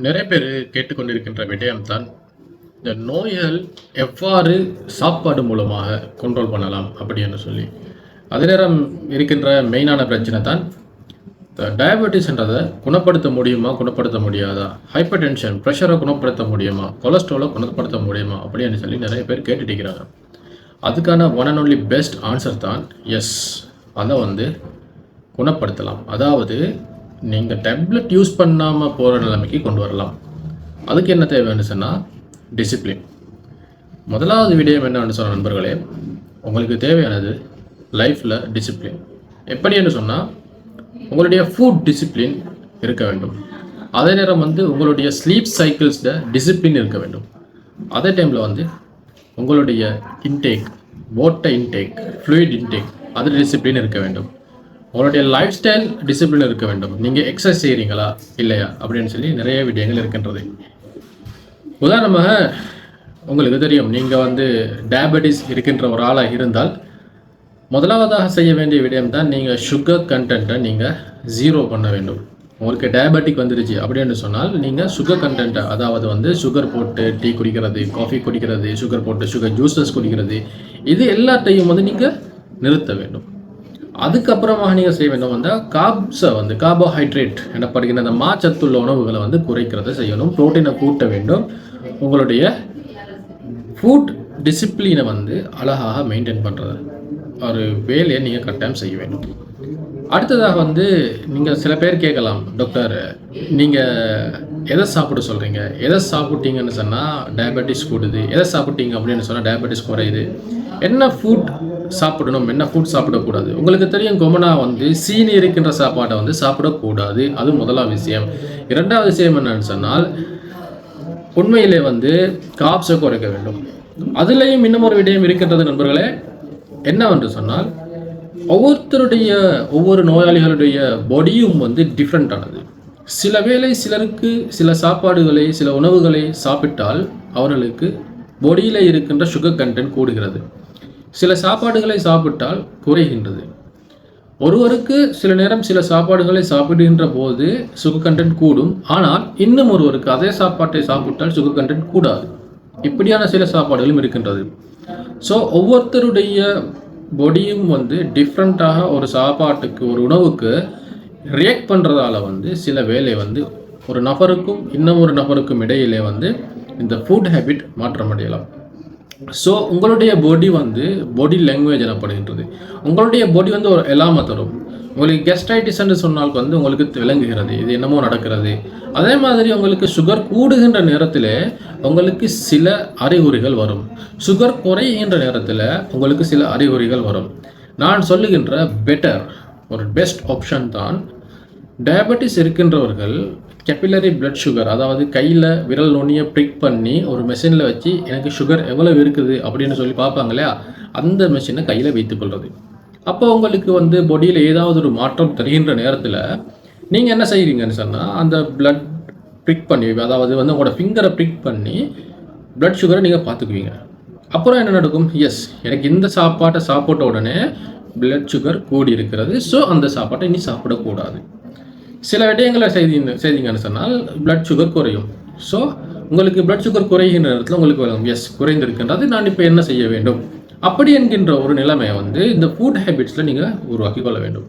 நிறைய பேர் கேட்டுக்கொண்டிருக்கின்ற விடயம்தான் இந்த நோய்கள் எவ்வாறு சாப்பாடு மூலமாக கண்ட்ரோல் பண்ணலாம் அப்படின்னு சொல்லி. அதே நேரம் இருக்கின்ற மெயினான பிரச்சனை தான் இந்த டயபெட்டிஸ்ன்றதை குணப்படுத்த முடியுமா, குணப்படுத்த முடியாதா, ஹைப்பர் டென்ஷன் ப்ரெஷரை குணப்படுத்த முடியுமா, கொலஸ்ட்ராலை குணப்படுத்த முடியுமா அப்படின்னு சொல்லி நிறைய பேர் கேட்டுட்டு இருக்கிறாங்க. அதுக்கான one and only best answer தான் எஸ், அதை குணப்படுத்தலாம். அதாவது நீங்கள் டேப்லெட் யூஸ் பண்ணாமல் போகிற நிலைமைக்கு கொண்டு வரலாம். அதுக்கு என்ன தேவைன்னு சொன்னால் டிசிப்ளின். முதலாவது விடயம் என்னன்னு சொன்ன நண்பர்களே, உங்களுக்கு தேவையானது லைஃப்பில் டிசிப்ளின். எப்படின்னு சொன்னால் உங்களுடைய ஃபுட் டிசிப்ளின் இருக்க வேண்டும். அதே நேரம் உங்களுடைய ஸ்லீப் சைக்கிள்ஸில் டிசிப்ளின் இருக்க வேண்டும். அதே டைமில் உங்களுடைய intake, water intake, fluid intake அதில் டிசிப்ளின் இருக்க வேண்டும். உங்களுடைய லைஃப் ஸ்டைல் டிசிப்ளின் இருக்க வேண்டும். நீங்கள் எக்ஸசைஸ் செய்கிறீங்களா இல்லையா அப்படின்னு சொல்லி நிறைய விடயங்கள் இருக்கின்றது. உதாரணமாக உங்களுக்கு தெரியும், நீங்கள் டயபெட்டிஸ் இருக்கின்ற ஒரு ஆளாக இருந்தால் முதலாவதாக செய்ய வேண்டிய விடயம் தான் நீங்கள் சுகர் கண்டென்ட்டை நீங்கள் ஜீரோ பண்ண வேண்டும். உங்களுக்கு டயபெட்டிக் வந்துருச்சு அப்படின்னு சொன்னால் நீங்கள் சுகர் கண்டென்ட்டை, அதாவது சுகர் போட்டு டீ குடிக்கிறது, காஃபி குடிக்கிறது, சுகர் போட்டு சுகர் ஜூஸஸ் குடிக்கிறது, இது எல்லாத்தையும் நீங்கள் நிறுத்த வேண்டும். அதுக்கப்புறமாக நீங்கள் செய்ய வேண்டும் காப்ஸை கார்போஹைட்ரேட் எனப்படுகின்ற அந்த மாச்சத்துள்ள உணவுகளை குறைக்கிறத செய்யணும். ப்ரோட்டீனை கூட்ட வேண்டும். உங்களுடைய ஃபுட் டிசிப்ளினை அழகாக மெயின்டைன் பண்ணுறது ஒரு வேலையை நீங்கள் கட்டாயம் செய்ய வேண்டும். அடுத்ததாக நீங்கள் சில பேர் கேட்கலாம், டாக்டர் நீங்கள் எதை சாப்பிட சொல்கிறீங்க, எதை சாப்பிட்டீங்கன்னு சொன்னால் டயபெட்டிஸ் கூடுது, எதை சாப்பிட்டீங்க அப்படின்னு சொன்னால் டயபெட்டிஸ் குறையுது, என்ன ஃபுட் சாப்பிடணும், என்ன ஃபுட் சாப்பிடக்கூடாது. உங்களுக்கு தெரியும், கொமனாக சீனி இருக்கின்ற சாப்பாட்டை சாப்பிடக்கூடாது. அது முதலாவது விஷயம். இரண்டாவது விஷயம் என்னன்னு சொன்னால் உண்மையிலே காப்ஸை குறைக்க வேண்டும். அதுலேயும் இன்னும் ஒரு விடயம் இருக்கின்றது நண்பர்களே. என்னவென்று சொன்னால் ஒவ்வொரு நோயாளிகளுடைய பாடியும் டிஃப்ரெண்ட்டானது. சில வேளை சிலருக்கு சில சாப்பாடுகளை, சில உணவுகளை சாப்பிட்டால் அவர்களுக்கு பாடியில் இருக்கின்ற சுகர் கண்டென்ட் கூடுகிறது. சில சாப்பாடுகளை சாப்பிட்டால் குறைகின்றது. ஒருவருக்கு சில நேரம் சில சாப்பாடுகளை சாப்பிடுகின்ற போது சுகர் கண்டென்ட் கூடும். ஆனால் இன்னும் ஒருவருக்கு அதே சாப்பாட்டை சாப்பிட்டால் சுகர் கண்டென்ட் கூடாது. இப்படியான சில சாப்பாடுகளும் இருக்கின்றது. ஸோ ஒவ்வொருத்தருடைய பாடியும் டிஃப்ரெண்ட்டாக ஒரு சாப்பாட்டுக்கு, ஒரு உணவுக்கு ரியாக்ட் பண்ணுறதால சில வேளை ஒரு நபருக்கும் இன்னும் ஒரு நபருக்கும் இடையிலே இந்த ஃபுட் ஹேபிட் மாற்றமடையலாம். ஸோ உங்களுடைய பாடி பாடி லாங்குவேஜ் எனப்படுகின்றது. உங்களுடைய பாடி ஒரு எலாமை தரும். உங்களுக்கு கெஸ்ட்ரைட்டிஸ்ன்னு சொன்னால் உங்களுக்கு விளங்குகிறது இது என்னமோ நடக்கிறது. அதே மாதிரி உங்களுக்கு சுகர் கூடுகின்ற நேரத்தில் உங்களுக்கு சில அறிகுறிகள் வரும். சுகர் குறைகின்ற நேரத்தில் உங்களுக்கு சில அறிகுறிகள் வரும். நான் சொல்லுகின்ற ஒரு பெஸ்ட் ஆப்ஷன் தான் டயபெட்டிஸ் இருக்கின்றவர்கள் கேபிலரி பிளட் சுகர், அதாவது கையில் விரல் நுனியை ப்ரிக் பண்ணி ஒரு மெஷினில் வச்சு எனக்கு சுகர் எவ்வளோ இருக்குது அப்படின்னு சொல்லி பார்ப்பாங்க இல்லையா, அந்த மெஷினை கையில் வைத்துக்கொள்வது. அப்போ உங்களுக்கு பாடியில் ஏதாவது ஒரு மாற்றம் தெரிகின்ற நேரத்தில் நீங்கள் என்ன செய்கிறீங்கன்னு சொன்னால் அந்த பிளட் ப்ரிக் பண்ணி, அதாவது உங்களோட ஃபிங்கரை ப்ரிக் பண்ணி பிளட் சுகரை நீங்கள் பார்த்துக்குவீங்க. அப்புறம் என்ன நடக்கும், எஸ் எனக்கு இந்த சாப்பாட்டை சாப்பிட்ட உடனே பிளட் சுகர் கூடி இருக்கிறது, ஸோ அந்த சாப்பாட்டை இனி சாப்பிடக்கூடாது. சில விடயங்களை செய்தீங்கன்னு சொன்னால் பிளட் சுகர் குறையும். ஸோ உங்களுக்கு பிளட் சுகர் குறைகின்ற நேரத்தில் உங்களுக்கு வரும், எஸ் குறைந்திருக்கின்றது, நான் இப்போ என்ன செய்ய வேண்டும் அப்படி என்கின்ற ஒரு நிலைமையை இந்த ஃபுட் ஹேபிட்ஸில் நீங்கள் உருவாக்கி கொள்ள வேண்டும்.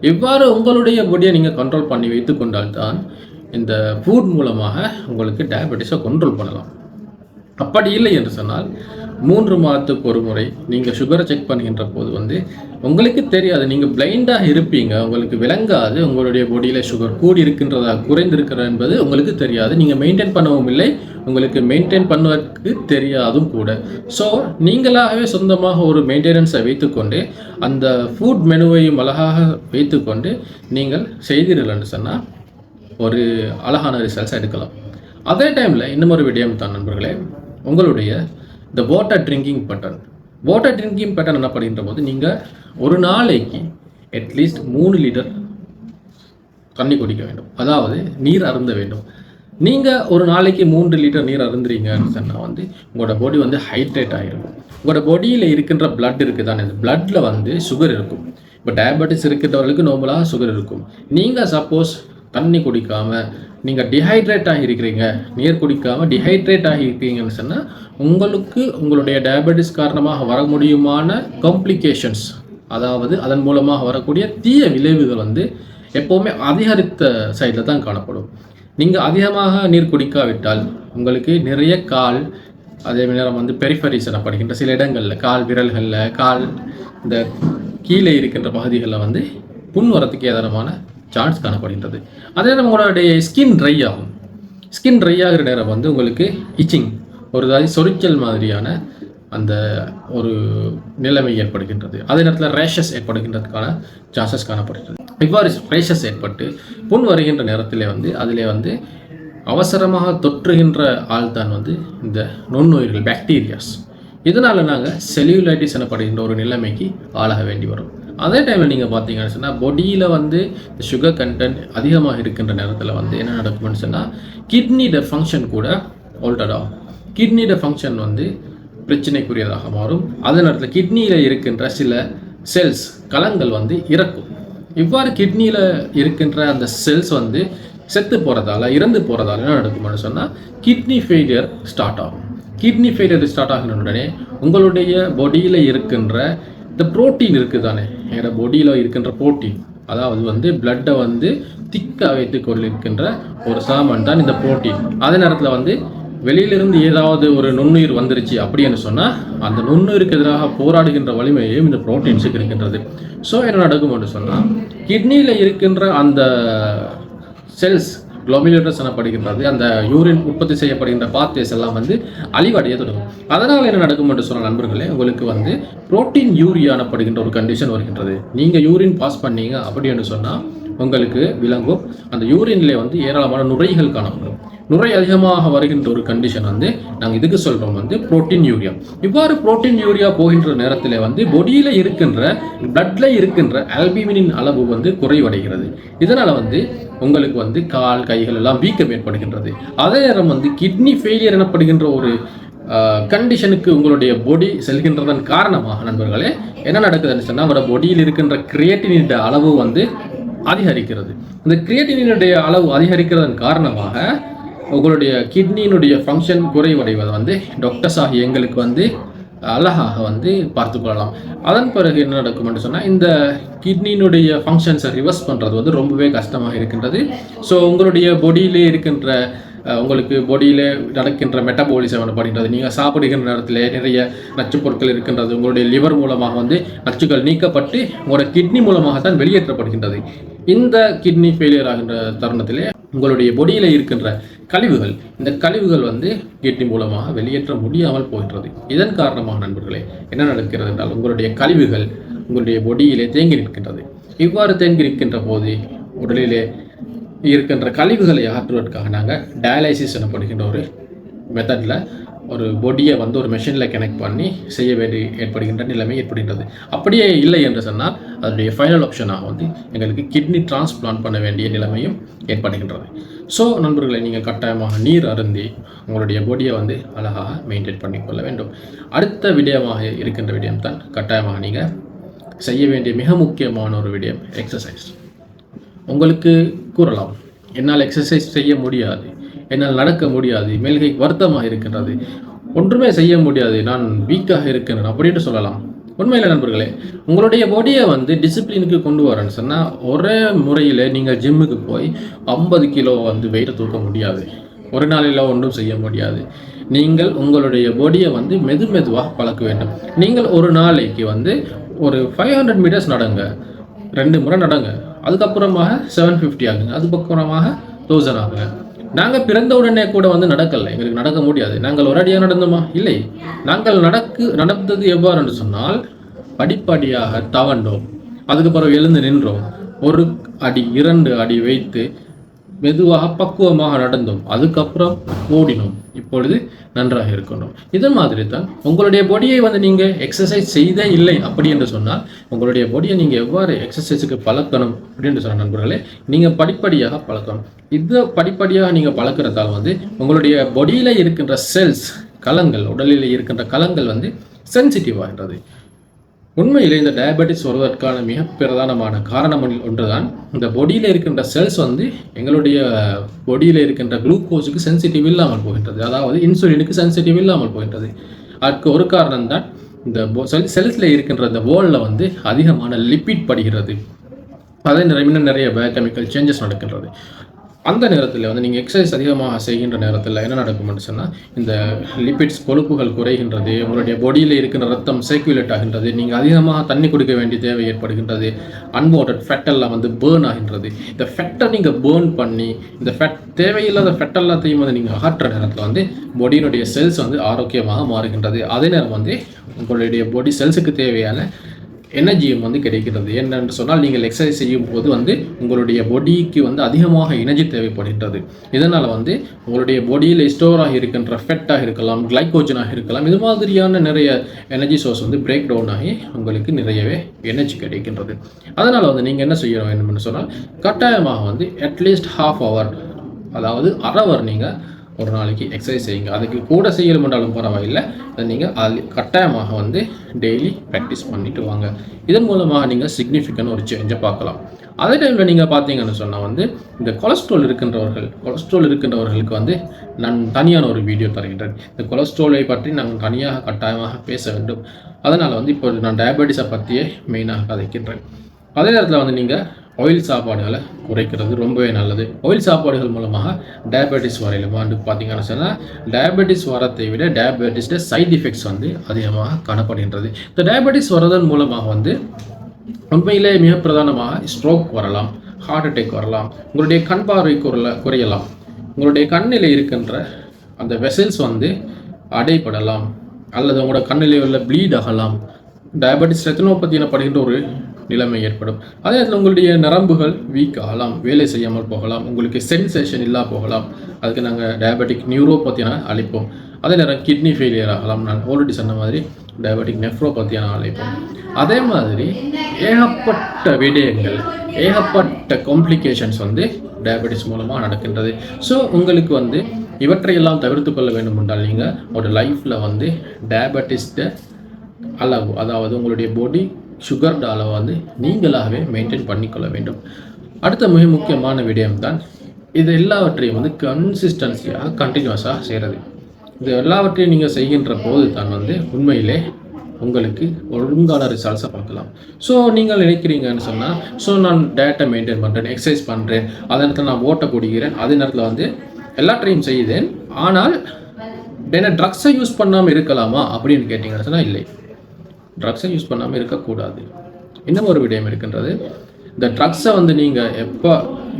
இவ்வாறு உங்களுடைய பாடியை நீங்கள் கண்ட்ரோல் பண்ணி வைத்து கொண்டால்தான் இந்த ஃபுட் மூலமாக உங்களுக்கு டயபெட்டிஸை கண்ட்ரோல் பண்ணலாம். அப்படி இல்லை என்று சொன்னால் 3 மாதத்துக்கு ஒரு முறை நீங்கள் சுகரை செக் பண்ணுகின்ற போது உங்களுக்கு தெரியாது, நீங்கள் பிளைண்டாக இருப்பீங்க, உங்களுக்கு விளங்காது உங்களுடைய பாடியில் சுகர் கூடி இருக்கின்றதா குறைந்திருக்கிறது என்பது உங்களுக்கு தெரியாது. நீங்கள் மெயின்டைன் பண்ணவும் இல்லை, உங்களுக்கு மெயின்டைன் பண்ணுவதற்கு தெரியாதும் கூட. ஸோ நீங்களாகவே சொந்தமாக ஒரு மெயின்டெனன்ஸை வைத்துக்கொண்டு அந்த ஃபுட் மெனுவையும் அழகாக வைத்துக்கொண்டு நீங்கள் செய்தீர்கள்னு சொன்னால் ஒரு அழகான ரிசல்ட்ஸ் எடுக்கலாம். அதே டைமில் இன்னும் ஒரு விடயம் தான் நண்பர்களே, உங்களுடைய இந்த வாட்டர் ட்ரிங்கிங் பேட்டர்ன் என்ன பண்ணுகின்ற போது நீங்கள் ஒரு நாளைக்கு அட்லீஸ்ட் 3 லிட்டர் தண்ணி குடிக்க வேண்டும், அதாவது நீர் அருந்த வேண்டும். நீங்கள் ஒரு நாளைக்கு 3 லிட்டர் நீர் அருந்துறீங்கன்னு சொன்னால் உங்களோட பாடி ஹைட்ரேட் ஆகிருக்கும். உங்களோட பாடியில் இருக்கின்ற பிளட் இருக்குது தானே, இந்த பிளட்டில் சுகர் இருக்கும். இப்போ டயபெட்டிஸ் இருக்கிறவர்களுக்கு நார்மலாக சுகர் இருக்கும். நீங்கள் சப்போஸ் தண்ணி குடிக்காமல் நீங்கள் டிஹைட்ரேட் ஆகியிருக்கிறீங்க, நீர் குடிக்காமல் டிஹைட்ரேட் ஆகியிருக்கீங்கன்னு சொன்னால் உங்களுக்கு உங்களுடைய டயபெட்டிஸ் காரணமாக வர முடியுமான காம்ப்ளிகேஷன்ஸ், அதாவது அதன் மூலமாக வரக்கூடிய தீய விளைவுகள் வந்து எப்போவுமே அதிகரித்த சைடில் தான் காணப்படும். நீங்கள் அதிகமாக நீர் குடிக்காவிட்டால் உங்களுக்கு நிறைய கால், அதே நேரம் வந்து பெரிஃபரிஸ் எனப்படுகின்ற சில இடங்களில் கால் விரல்களில், கால் இந்த கீழே இருக்கின்ற பகுதிகளில் வந்து புண் வரத்துக்கு ஏதானமான சான்ஸ் காணப்படுகின்றது. அதே நேரம் உங்களுடைய ஸ்கின் ட்ரை ஆகும். ஸ்கின் ட்ரை ஆகிற நேரம் வந்து உங்களுக்கு இச்சிங், ஒரு சொரிச்சல் மாதிரியான அந்த ஒரு நிலைமை ஏற்படுகின்றது. அதே நேரத்தில் ரேஷஸ் ஏற்படுகின்றதுக்கான சான்சஸ் காணப்படுகிறது. இவ்வாறு ரேஷஸ் ஏற்பட்டு புண் வருகின்ற நேரத்தில் வந்து அதிலே வந்து அவசரமாக தொற்றுகின்ற ஆள் தான் வந்து இந்த நுண்ணுயிர்கள், பாக்டீரியாஸ். இதனால் நாங்கள் செல்லுலைட்டிஸ் எனப்படுகின்ற ஒரு நிலைமைக்கு ஆளாக வேண்டி வரும். அதே டைமில் நீங்கள் பார்த்தீங்கன்னு சொன்னால் பொடியில் வந்து இந்த சுகர் கண்டென்ட் அதிகமாக இருக்கின்ற நேரத்தில் வந்து என்ன நடக்கும்னு சொன்னால் கிட்னியோட ஃபங்க்ஷன் கூட ஆல்டர் ஆகும். கிட்னியோட ஃபங்க்ஷன் வந்து பிரச்சனைக்குரியதாக மாறும். அதே நேரத்தில் கிட்னியில் இருக்கின்ற சில செல்ஸ், கலங்கள் வந்து இறக்கும். இவ்வாறு கிட்னியில் இருக்கின்ற அந்த செல்ஸ் வந்து செத்து போகிறதால, இறந்து போகிறதால என்ன நடக்கும்னு சொன்னால் கிட்னி ஃபெயிலியர் ஸ்டார்ட் ஆகும். கிட்னி ஃபெயிலியர் ஸ்டார்ட் ஆகின உடனே உங்களுடைய பாடியில் இருக்கின்ற இந்த ப்ரோட்டீன் இருக்குது தானே, என்னோட பாடியில் இருக்கின்ற ப்ரோட்டீன், அதாவது வந்து பிளட்டை வந்து திக்காக வைத்து கொண்டிருக்கின்ற ஒரு சாமான் தான் இந்த ப்ரோட்டீன். அதே நேரத்தில் வந்து வெளியிலிருந்து ஏதாவது ஒரு நுண்ணுயிர் வந்துருச்சு அப்படின்னு சொன்னால் அந்த நுண்ணுயிருக்கு எதிராக போராடுகின்ற வலிமையும் இந்த ப்ரோட்டீன்ஸுக்கு இருக்கின்றது. ஸோ என்ன நடக்கும்னு சொன்னால் கிட்னியில் இருக்கின்ற அந்த செல்ஸ், குளோமெருலஸ் எனப்படுகின்றது, அந்த யூரின் உற்பத்தி செய்யப்படுகின்ற பாத்வேஸ் எல்லாம் வந்து அழிவடைய தொடங்கும். அதனால் என்ன நடக்கும் என்று சொன்ன நண்பர்களே, உங்களுக்கு வந்து புரோட்டீன் யூரியா எனப்படுகின்ற ஒரு கண்டிஷன் வருகின்றது. நீங்கள் யூரின் பாஸ் பண்ணீங்க அப்படின்னு சொன்னால் உங்களுக்கு விளங்கும் அந்த யூரின்லேயே வந்து ஏராளமான நுரைகள் காணப்படும். நுரை அதிகமாக வருகின்ற ஒரு கண்டிஷன் வந்து நாங்கள் இதுக்கு சொல்கிறோம் வந்து புரோட்டீன் யூரியா. இவ்வாறு புரோட்டீன் யூரியா போகின்ற நேரத்தில் வந்து பொடியில் இருக்கின்ற பிளட்ல இருக்கின்ற ஆல்புமினின் அளவு வந்து குறைவடைகிறது. இதனால் வந்து உங்களுக்கு வந்து கால், கைகள் எல்லாம் வீக்கம் ஏற்படுகின்றது. அதே நேரம் வந்து கிட்னி ஃபெயிலியர் எனப்படுகின்ற ஒரு கண்டிஷனுக்கு உங்களுடைய பொடி செல்கின்றதன் காரணமாக நண்பர்களே என்ன நடக்குதுன்னு சொன்னால் உங்களோட பொடியில் இருக்கின்ற கிரியேட்டினின் அளவு வந்து அதிகரிக்கிறது. இந்த கிரியேட்டினுடைய அளவு அதிகரிக்கிறதன் காரணமாக உங்களுடைய கிட்னியினுடைய ஃபங்க்ஷன் குறைவடைவதை வந்து டாக்டர்ஸ் ஆகிய எங்களுக்கு வந்து அழகாக வந்து பார்த்து கொள்ளலாம். அதன் பிறகு என்ன நடக்கும் என்று சொன்னால் இந்த கிட்னியினுடைய ஃபங்க்ஷன்ஸை ரிவர்ஸ் பண்ணுறது வந்து ரொம்பவே கஷ்டமாக இருக்கின்றது. ஸோ உங்களுடைய பொடியிலே இருக்கின்ற உங்களுக்கு பொடியில் நடக்கின்ற மெட்டபாலிசம் எனப்படுகின்றது. நீங்கள் சாப்பிடுகின்ற நேரத்தில் நிறைய நச்சு பொருட்கள் இருக்கின்றது. உங்களுடைய லிவர் மூலமாக வந்து நச்சுக்கள் நீக்கப்பட்டு உங்களோட கிட்னி மூலமாக தான் வெளியேற்றப்படுகின்றது. இந்த கிட்னி ஃபெயிலியர் ஆகின்ற தருணத்திலே உங்களுடைய பொடியில் இருக்கின்ற கழிவுகள், இந்த கழிவுகள் வந்து கிட்னி மூலமாக வெளியேற்ற முடியாமல் போகின்றது. இதன் காரணமாக நண்பர்களே என்ன நடக்கிறது என்றால் உங்களுடைய கழிவுகள் உங்களுடைய பொடியிலே தேங்கி நிற்கின்றது. இவ்வாறு தேங்கி நிற்கின்ற போது உடலிலே இருக்கின்ற கழிவுகளை அகற்றுவதற்காக நாங்கள் டயாலிசிஸ் எனப்படுகின்ற ஒரு மெத்தடில் ஒரு பொடியை வந்து ஒரு மெஷினில் கனெக்ட் பண்ணி செய்ய வேண்டி ஏற்படுகின்ற நிலைமை ஏற்படுகின்றது. அப்படியே இல்லை என்று சொன்னால் அதனுடைய ஃபைனல் ஆப்ஷனாக வந்து எங்களுக்கு கிட்னி டிரான்ஸ்பிளான்ட் பண்ண வேண்டிய நிலைமையும் ஏற்படுகின்றது. ஸோ நண்பர்களை நீங்கள் கட்டாயமாக நீர் அருந்தி உங்களுடைய பொடியை வந்து அழகாக மெயின்டைன் பண்ணிக்கொள்ள வேண்டும். அடுத்த விடயமாக இருக்கின்ற விடயம் தான் கட்டாயமாக நீங்கள் செய்ய வேண்டிய மிக முக்கியமான ஒரு விடயம் எக்ஸசைஸ். உங்களுக்கு கூறலாம், என்னால் எக்ஸசைஸ் செய்ய முடியாது, என்னால் நடக்க முடியாது, மேல்கை வருத்தமாக இருக்கின்றது, ஒன்றுமே செய்ய முடியாது, நான் வீக்காக இருக்கின்றேன் அப்படின்னு சொல்லலாம். உண்மையில் நண்பர்களே உங்களுடைய பாடியை வந்து டிசிப்ளினுக்கு கொண்டு வரேன்னு சொன்னால் ஒரே முறையில் நீங்கள் ஜிம்முக்கு போய் 50 கிலோ வந்து வெயிட்டை தூக்க முடியாது, ஒரு நாளில் ஒன்றும் செய்ய முடியாது. நீங்கள் உங்களுடைய பாடியை வந்து மெதுவாக பழக்க வேண்டும். நீங்கள் ஒரு நாளைக்கு வந்து ஒரு 500 மீட்டர்ஸ் நடங்க, 2 முறை நடங்க, அதுக்கப்புறமாக 750 ஆகுங்க, அதுக்கப்புறமாக 1000 ஆகுங்க. நாங்கள் பிறந்த உடனே கூட வந்து நடக்கலை, எங்களுக்கு நடக்க முடியாது. நாங்கள் ஒரு அடியாக நடந்தோமா? இல்லை. நாங்கள் நடந்தது எவ்வாறுன்னு சொன்னால் படிப்படியாக தவண்டோம், அதுக்கப்புறம் எழுந்து நின்றோம், 1 அடி 2 அடி வைத்து மெதுவாக பக்குவமாக நடந்தோம், அதுக்கப்புறம் ஓடினோம், இப்பொழுது நன்றாக இருக்கணும். இது மாதிரி தான் உங்களுடைய பாடியை வந்து நீங்கள் எக்ஸசைஸ் செய்தே இல்லை அப்படி என்று சொன்னால் உங்களுடைய பாடியை நீங்கள் எவ்வாறு எக்ஸசைஸுக்கு பழக்கணும் அப்படின்னு சொன்ன நண்பர்களே நீங்கள் படிப்படியாக பழக்கணும். இது படிப்படியாக நீங்கள் பழக்கிறதால் வந்து உங்களுடைய பாடியில் இருக்கின்ற செல்ஸ், கலங்கள், உடலில் இருக்கின்ற கலங்கள் வந்து சென்சிட்டிவ் ஆகின்றது. உண்மையிலே இந்த டயபெட்டிஸ் வருவதற்கான மிக பிரதானமான காரணம் ஒன்றுதான் இந்த பொடியில் இருக்கின்ற செல்ஸ் வந்து எங்களுடைய பொடியில் இருக்கின்ற குளுக்கோஸுக்கு சென்சிட்டிவ் இல்லாமல் போகின்றது, அதாவது இன்சுலினுக்கு சென்சிட்டிவ் இல்லாமல் போகின்றது. அதுக்கு ஒரு காரணம் தான் இந்த செல்ஸில் இருக்கின்ற இந்த வாலில் வந்து அதிகமான லிப்பிட் படுகிறது. அதே இன்னும் நிறைய பயோகெமிக்கல் சேஞ்சஸ் நடக்கின்றது. அந்த நேரத்தில் வந்து நீங்கள் எக்ஸசைஸ் அதிகமாக செய்கின்ற நேரத்தில் என்ன நடக்கும்னு சொன்னால் இந்த லிப்பிட்ஸ் கொழுப்புகள் குறைகின்றது, உங்களுடைய பாடியில் இருக்கின்ற ரத்தம் சர்க்குலேட் ஆகின்றது, நீங்கள் அதிகமாக தண்ணி குடிக்க வேண்டிய தேவை ஏற்படுகின்றது, அன்வான்ட் ஃபெட்டெல்லாம் வந்து பேர்ன் ஆகின்றது. இந்த ஃபெட்டை நீங்கள் பேர்ன் பண்ணி இந்த தேவையில்லாத ஃபெட் எல்லாத்தையும் வந்து நீங்கள் அகற்ற நேரத்தில் வந்து பாடியினுடைய செல்ஸ் வந்து ஆரோக்கியமாக மாறுகின்றது. அதே நேரம் வந்து உங்களுடைய பாடி செல்ஸுக்கு தேவையான எனர்ஜியும் வந்து கிடைக்கிறது. என்னென்று சொன்னால் நீங்கள் எக்ஸசைஸ் செய்யும் போது வந்து உங்களுடைய பாடிக்கு வந்து அதிகமாக எனர்ஜி தேவைப்படுகின்றது. இதனால் வந்து உங்களுடைய பாடியில் ஸ்டோராக இருக்கின்ற ஃபெட்டாக இருக்கலாம், கிளைக்கோஜனாக இருக்கலாம், இது மாதிரியான நிறைய எனர்ஜி சோர்ஸ் வந்து பிரேக் டவுன் ஆகி உங்களுக்கு நிறையவே எனர்ஜி கிடைக்கின்றது. அதனால் வந்து நீங்கள் என்ன செய்ய வேண்டும்னு சொன்னால் கட்டாயமாக வந்து அட்லீஸ்ட் ½ hour, அதாவது அரை ஹவர் நீங்கள் ஒரு நாளைக்கு எக்ஸசைஸ் செய்யுங்க. அதுக்கு கூட செய்யணும்னாலும் பரவாயில்லை, நீங்கள் கட்டாயமாக வந்து டெய்லி ப்ராக்டிஸ் பண்ணிட்டு வாங்க. இதன் மூலமாக நீங்கள் சிக்னிஃபிகண்ட் ஒரு சேஞ்சை பார்க்கலாம். அதே டைமில் நீங்கள் பார்த்தீங்கன்னு சொன்னால் வந்து இந்த கொலஸ்ட்ரால் இருக்கின்றவர்களுக்கு வந்து நான் தனியான ஒரு வீடியோ தருகின்றேன். இந்த கொலஸ்ட்ராலை பற்றி நாங்கள் தனியாக கட்டாயமாக பேச வேண்டும். அதனால் வந்து இப்போ நான் டயபெட்டிஸை பற்றியே மெயினாக கதைக்கின்றேன். அதே நேரத்தில் வந்து நீங்கள் ஆயில் சாப்பாடுகளை குறைக்கிறது ரொம்பவே நல்லது. ஆயில் சாப்பாடுகள் மூலமாக டயபெட்டிஸ் வரையிலும் வந்து பார்த்தீங்கன்னு சொன்னால் டயபெட்டிஸ் வரத்தை விட டயபெட்டிஸோட சைட் எஃபெக்ட்ஸ் வந்து அதிகமாக காணப்படுகின்றது. இந்த டயபெட்டிஸ் வரதன் மூலமாக வந்து உண்மையிலே மிக பிரதானமாக ஸ்ட்ரோக் வரலாம், ஹார்ட் அட்டாக் வரலாம், உங்களுடைய கண் பார்வை குறையலாம், உங்களுடைய கண்ணில் இருக்கின்ற அந்த வெசல்ஸ் வந்து அடைபடலாம், அல்லது உங்களோட கண்ணிலே உள்ள ப்ளீட் ஆகலாம், டயபெட்டிஸ் ரெட்டினோபதி எனப்படுகின்ற ஒரு நிலைமை ஏற்படும். அதே நேரத்தில் உங்களுடைய நரம்புகள் வீக் ஆகலாம், வேலை செய்யாமல் போகலாம், உங்களுக்கு சென்சேஷன் இல்லா போகலாம். அதுக்கு நாங்கள் டயபெட்டிக் நியூரோபதியான அழைப்போம். அதே நேரம் கிட்னி ஃபெயிலியர் ஆகலாம், நான் ஆல்ரெடி சொன்ன மாதிரி டயபெட்டிக் நெஃப்ரோபதியான அழைப்போம். அதே மாதிரி ஏகப்பட்ட விடயங்கள், ஏகப்பட்ட காம்ப்ளிகேஷன்ஸ் வந்து டயபெட்டிஸ் மூலமாக நடக்கின்றது. ஸோ உங்களுக்கு வந்து இவற்றையெல்லாம் தவிர்த்து கொள்ள வேண்டும் என்றால் நீங்கள் ஒரு லைஃப்பில் வந்து டயபெட்டிஸ்ட அளவு, அதாவது உங்களுடைய பாடி சுகர்ட அளவை வந்து நீங்களாகவே மெயின்டைன் பண்ணிக்கொள்ள வேண்டும். அடுத்த மிக முக்கியமான விடயம் தான் இது எல்லாவற்றையும் வந்து கன்சிஸ்டன்சியாக கண்டினியூஸாக செய்கிறது. இது எல்லாவற்றையும் நீங்கள் செய்கின்ற போது தான் வந்து உண்மையிலே உங்களுக்கு ஒழுங்கான ரிசல்ட்ஸை பார்க்கலாம். ஸோ நீங்கள் நினைக்கிறீங்கன்னு சொன்னால், ஸோ நான் டயட்டை மெயின்டைன் பண்ணுறேன், எக்ஸசைஸ் பண்ணுறேன், அதே நேரத்தில் நான் ஓட்ட குடிக்கிறேன், அதே நேரத்தில் வந்து எல்லாற்றையும் செய்தேன், ஆனால் என்ன ட்ரக்ஸை யூஸ் பண்ணாமல் இருக்கலாமா அப்படின்னு கேட்டிங்கன்னு சொன்னால் இல்லை, ட்ரக்ஸை யூஸ் பண்ணாமல் இருக்கக்கூடாது. இன்னும் ஒரு விடயம் இருக்கின்றது. இந்த ட்ரக்ஸை வந்து நீங்கள் எப்போ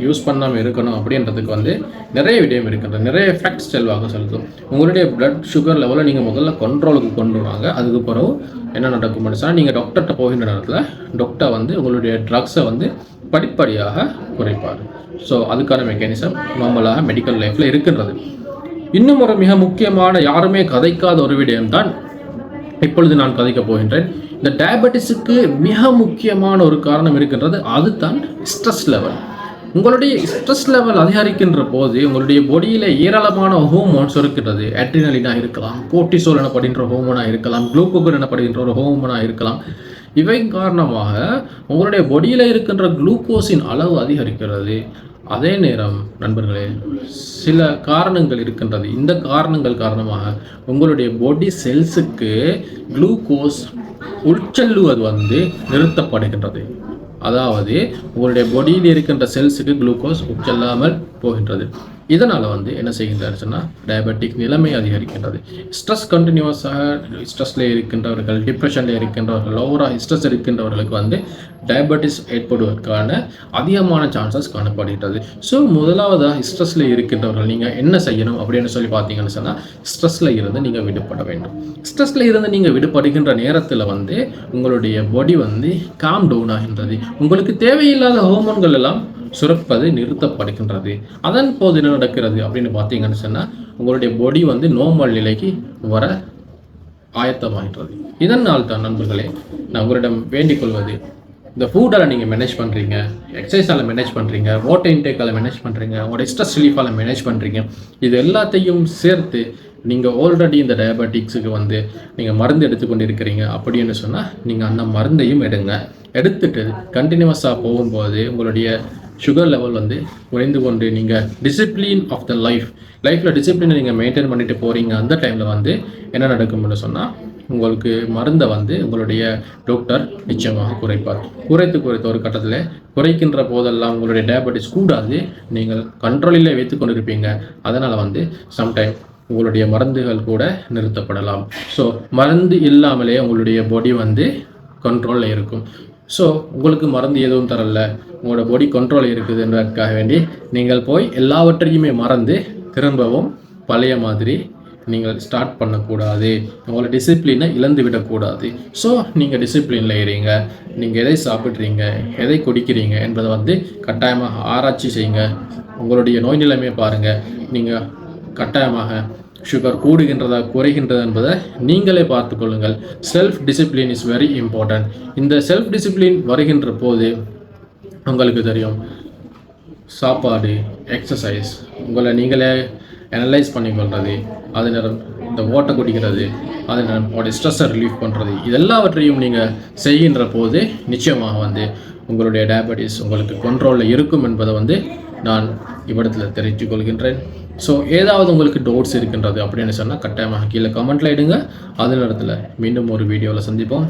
யூஸ் பண்ணாமல் இருக்கணும் அப்படின்றதுக்கு வந்து நிறைய விடயம் இருக்கின்றது, நிறைய எஃபெக்ட்ஸ் செல்வாக செலுத்தும். உங்களுடைய பிளட் சுகர் லெவலை நீங்கள் முதல்ல கண்ட்ரோலுக்கு கொண்டு வாங்க. அதுக்கு பிறகு என்ன நடக்கும்னு சொன்னால் நீங்கள் டாக்டர்கிட்ட போகின்ற நேரத்தில் டாக்டர் வந்து உங்களுடைய ட்ரக்ஸை வந்து படிப்படியாக குறைப்பார். ஸோ அதுக்கான மெக்கானிசம் நார்மலாக மெடிக்கல் லைஃப்பில் இருக்கின்றது. இன்னும் ஒரு மிக முக்கியமான யாருமே கதைக்காத ஒரு விடயம்தான் இப்பொழுது நான் கதைக்கப் போகின்றேன். இந்த டயபெட்டிஸுக்கு மிக முக்கியமான ஒரு காரணம் இருக்கின்றது, அதுதான் ஸ்ட்ரெஸ் லெவல். உங்களுடைய ஸ்ட்ரெஸ் லெவல் அதிகரிக்கின்ற போது உங்களுடைய பாடியில் ஏராளமான ஹோமோன்ஸ் இருக்கின்றது. அட்ரினலினாக இருக்கலாம், கோர்ட்டிசோல் எனப்படுகின்ற ஹோமோனாக இருக்கலாம், குளுக்கோகன் எனப்படுகின்ற ஒரு ஹோமோனாக இருக்கலாம். இவை காரணமாக உங்களுடைய பாடியில் இருக்கின்ற குளுக்கோஸின் அளவு அதிகரிக்கிறது. அதே நேரம் நண்பர்களே, சில காரணங்கள் இருக்கின்றது. இந்த காரணங்கள் காரணமாக உங்களுடைய பாடி செல்ஸுக்கு குளுக்கோஸ் உட்செல்லுவது வந்து நிறுத்தப்படுகின்றது. அதாவது உங்களுடைய பாடியில் இருக்கின்ற செல்ஸுக்கு குளுக்கோஸ் உட்செல்லாமல் போகின்றது. இதனால் வந்து என்ன செய்கின்றார் சொன்னால் டயபெட்டிக் நிலைமை அதிகரிக்கின்றது. ஸ்ட்ரெஸ் கண்டினியூஸாக ஸ்ட்ரெஸ்ஸில் இருக்கின்றவர்கள், டிப்ரெஷனில் இருக்கின்றவர்கள், ஓவராக ஸ்ட்ரெஸ் இருக்கின்றவர்களுக்கு வந்து டயபெட்டிஸ் ஏற்படுவதற்கான அதிகமான சான்சஸ் காணப்படுகிறது. ஸோ முதலாவதாக ஸ்ட்ரெஸ்ஸில் இருக்கின்றவர்கள் நீங்கள் என்ன செய்யணும் அப்படின்னு சொல்லி பார்த்தீங்கன்னு சொன்னால் ஸ்ட்ரெஸ்ஸில் இருந்து நீங்கள் விடுபட வேண்டும். ஸ்ட்ரெஸ்ஸில் இருந்து நீங்கள் விடுபடுகின்ற நேரத்தில் வந்து உங்களுடைய பாடி வந்து காம் டவுன் ஆகின்றது. உங்களுக்கு தேவையில்லாத ஹோமோன்கள் எல்லாம் சுரப்பது நிறுத்தப்படுகின்றது. அதன் போது என்ன நடக்கிறது அப்படின்னு பார்த்தீங்கன்னு சொன்னால் உங்களுடைய பாடி வந்து நார்மல் நிலைக்கு வர ஆயத்தமாகின்றது. இதனால் தான் நண்பர்களே நான் உங்களிடம் வேண்டிக் கொள்வது, இந்த ஃபுட்டால் நீங்கள் மேனேஜ் பண்ணுறீங்க, எக்ஸசைஸால் மேனேஜ் பண்ணுறீங்க, வாட்டர் இன்டேக்கால் மேனேஜ் பண்ணுறீங்க, உங்களோட ஸ்ட்ரெஸ் ரிலீஃபால் மேனேஜ் பண்ணுறீங்க, இது எல்லாத்தையும் சேர்த்து நீங்கள் ஆல்ரெடி இந்த டயபெட்டிக்ஸுக்கு வந்து நீங்கள் மருந்து எடுத்துக்கொண்டு இருக்கிறீங்க அப்படின்னு சொன்னால் நீங்கள் அந்த மருந்தையும் எடுத்துட்டு கண்டினியூஸாக போகும்போது உங்களுடைய சுகர் லெவல் வந்து குறைந்து கொண்டு நீங்கள் டிசிப்ளின் ஆஃப் த லைஃப்பில் டிசிப்ளினை நீங்கள் மெயின்டைன் பண்ணிட்டு போகிறீங்க. அந்த டைமில் வந்து என்ன நடக்கும்னு சொன்னால் உங்களுக்கு மருந்தை வந்து உங்களுடைய டாக்டர் நிச்சயமாக குறைப்பார். குறைத்து ஒரு கட்டத்தில் குறைக்கின்ற போதெல்லாம் உங்களுடைய டயபெட்டிஸ் கூடாது, நீங்கள் கண்ட்ரோலில் வைத்து கொண்டு இருப்பீங்க. அதனால் வந்து சம்டைம் உங்களுடைய மருந்துகள் கூட நிறுத்தப்படலாம். ஸோ மருந்து இல்லாமலே உங்களுடைய பாடி வந்து கண்ட்ரோலில் இருக்கும். ஸோ உங்களுக்கு மருந்து எதுவும் தரல, உங்களோட பாடி கண்ட்ரோல் இருக்குதுன்றதுக்காக வேண்டி நீங்கள் போய் எல்லாவற்றையுமே மறந்து திரும்பவும் பழைய மாதிரி நீங்கள் ஸ்டார்ட் பண்ணக்கூடாது. உங்களோட டிசிப்ளினை இழந்து விடக்கூடாது. ஸோ நீங்கள் டிசிப்ளினில் இருங்க. நீங்கள் எதை சாப்பிட்றீங்க, எதை குடிக்கிறீங்க என்பதை வந்து கட்டாயமாக ஆராய்ச்சி செய்யுங்க. உங்களுடைய நோய் நிலைமையை பாருங்கள். நீங்கள் கட்டாயமாக சுகர் கூடுகின்றதா குறைகின்றதா என்பதை நீங்களே பார்த்து கொள்ளுங்கள். Self discipline is very important. இந்த செல்ஃப் டிசிப்ளின் வருகின்ற போது உங்களுக்கு தெரியும், சாப்பாடு, எக்ஸசைஸ், உங்களை நீங்களே அனலைஸ் பண்ணிக்கொள்வது, அது நேரம் இந்த ஓட்டை குடிக்கிறது, அது நேரம் உங்களுடைய ஸ்ட்ரெஸ்ஸை ரிலீஃப் பண்ணுறது, இதெல்லாவற்றையும் நீங்கள் செய்கின்ற போது நிச்சயமாக வந்து உங்களுடைய டயபெட்டிஸ் உங்களுக்கு கண்ட்ரோலில் இருக்கும் என்பதை வந்து நான் இவ்விடத்தில் தெரிவித்துக் கொள்கின்றேன். ஸோ ஏதாவது உங்களுக்கு டவுட்ஸ் இருக்கின்றது அப்படின்னு சொன்னால் கட்டாயமாக கீழே கமெண்ட்டில் இடுங்க. அதே நேரத்தில் மீண்டும் ஒரு வீடியோவில் சந்திப்போம்.